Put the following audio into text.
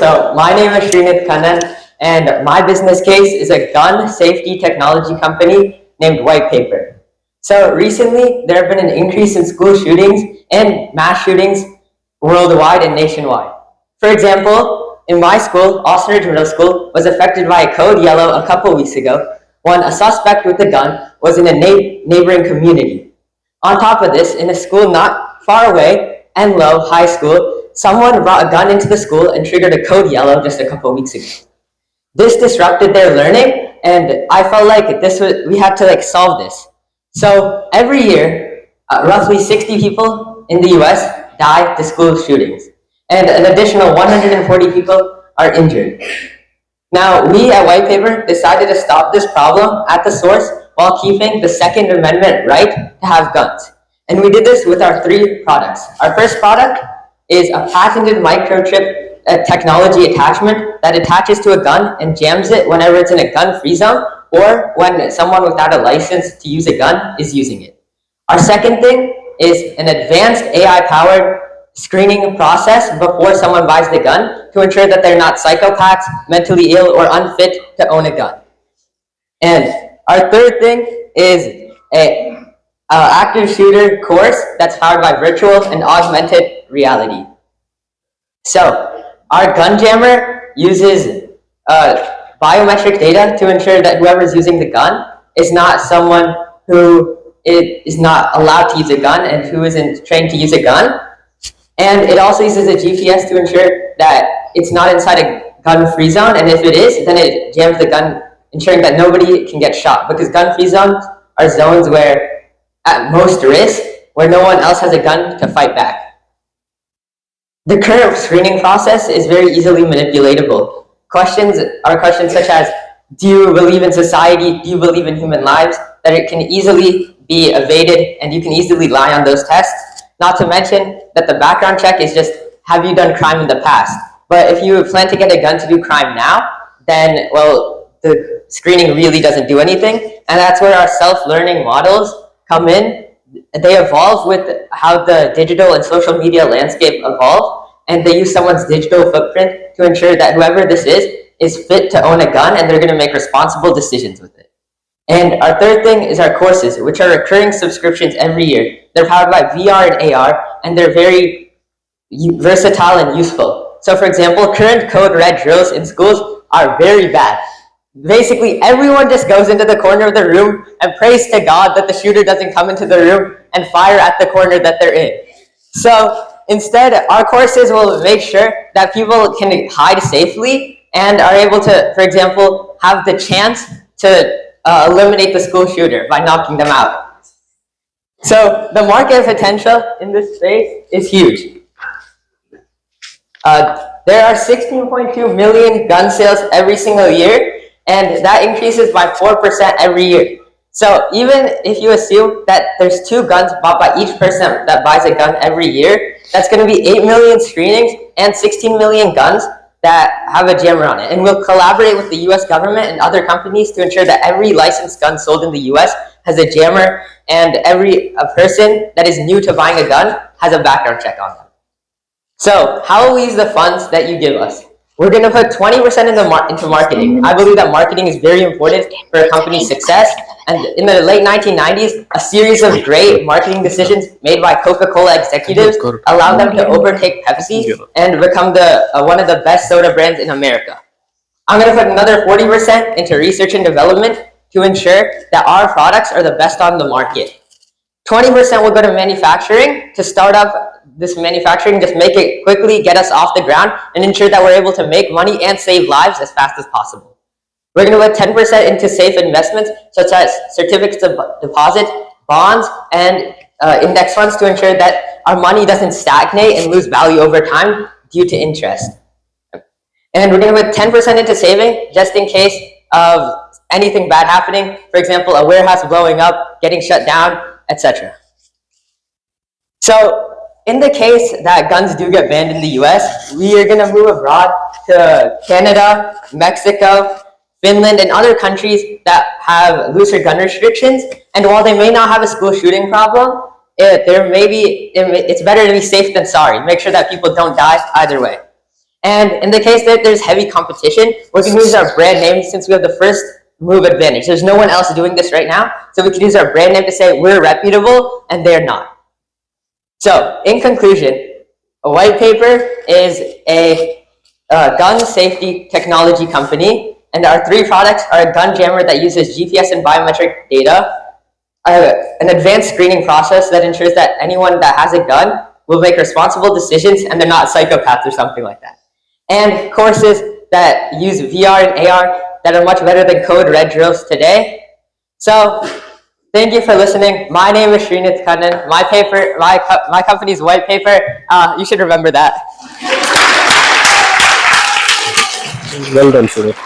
So my name is Srinath Kannan, and my business case is a gun safety technology company named White Paper. So recently, there have been an increase in school shootings and mass shootings worldwide and nationwide. For example, in my school, Austin Ridge Middle School was affected by a code yellow a couple weeks ago when a suspect with a gun was in a neighboring community. On top of this, in a school not far away, Enloe High School, someone brought a gun into the school and triggered a code yellow just a couple weeks ago. This disrupted their learning, and I felt like we had to solve this. So every year, roughly 60 people in the US die to school shootings, and an additional 140 people are injured. Now, we at White Paper decided to stop this problem at the source while keeping the Second Amendment right to have guns. And we did this with our 3 products. Our first product is a patented microchip technology attachment that attaches to a gun and jams it whenever it's in a gun-free zone or when someone without a license to use a gun is using it. Our second thing is an advanced AI-powered screening process before someone buys the gun to ensure that they're not psychopaths, mentally ill, or unfit to own a gun. And our third thing is an active shooter course that's powered by virtual and augmented reality. So our gun jammer uses biometric data to ensure that whoever's using the gun is not someone who is not allowed to use a gun and who isn't trained to use a gun. And it also uses a GPS to ensure that it's not inside a gun-free zone, and if it is, then it jams the gun, ensuring that nobody can get shot, because gun-free zones are zones where, at most risk, where no one else has a gun to fight back. The current screening process is very easily manipulatable. Questions are questions such as, do you believe in society? Do you believe in human lives? That it can easily be evaded, and you can easily lie on those tests. Not to mention that the background check is just, have you done crime in the past? But if you plan to get a gun to do crime now, then, well, the screening really doesn't do anything. And that's where our self-learning models come in. They evolve with how the digital and social media landscape evolve, and they use someone's digital footprint to ensure that whoever this is fit to own a gun, and they're going to make responsible decisions with it. And our third thing is our courses, which are recurring subscriptions every year. They're powered by VR and AR, and they're very versatile and useful. So for example, current code red drills in schools are very bad. Basically, everyone just goes into the corner of the room and prays to God that the shooter doesn't come into the room and fire at the corner that they're in. So instead, our courses will make sure that people can hide safely and are able to, for example, have the chance to eliminate the school shooter by knocking them out. So the market potential in this space is huge. There are 16.2 million gun sales every single year, and that increases by 4% every year. So even if you assume that there's 2 guns bought by each person that buys a gun every year, that's going to be 8 million screenings and 16 million guns that have a jammer on it. And we'll collaborate with the US government and other companies to ensure that every licensed gun sold in the US has a jammer, and every person that is new to buying a gun has a background check on them. So how will we use the funds that you give us? We're going to put 20% into marketing. I believe that marketing is very important for a company's success. And in the late 1990s, a series of great marketing decisions made by Coca-Cola executives allowed them to overtake Pepsi and become one of the best soda brands in America. I'm going to put another 40% into research and development to ensure that our products are the best on the market. 20% will go to manufacturing to start up this manufacturing, just make it quickly, get us off the ground, and ensure that we're able to make money and save lives as fast as possible. We're going to put 10% into safe investments, such as certificates of deposit, bonds, and index funds to ensure that our money doesn't stagnate and lose value over time due to interest. And we're going to put 10% into saving, just in case of anything bad happening. For example, a warehouse blowing up, getting shut down, etc. So in the case that guns do get banned in the US, we are going to move abroad to Canada, Mexico, Finland, and other countries that have looser gun restrictions. And while they may not have a school shooting problem, it's better to be safe than sorry. Make sure that people don't die either way. And in the case that there's heavy competition, we're going to use our brand name since we have the first move advantage. There's no one else doing this right now, so we can use our brand name to say we're reputable and they're not. So, in conclusion, a white paper is a gun safety technology company, and our three products are a gun jammer that uses GPS and biometric data, an advanced screening process that ensures that anyone that has a gun will make responsible decisions and they're not psychopaths or something like that, and courses that use VR and AR that are much better than code red drills today. So, thank you for listening. My name is Srinith Kannan. My company's white paper. You should remember that. Well done, Srinith.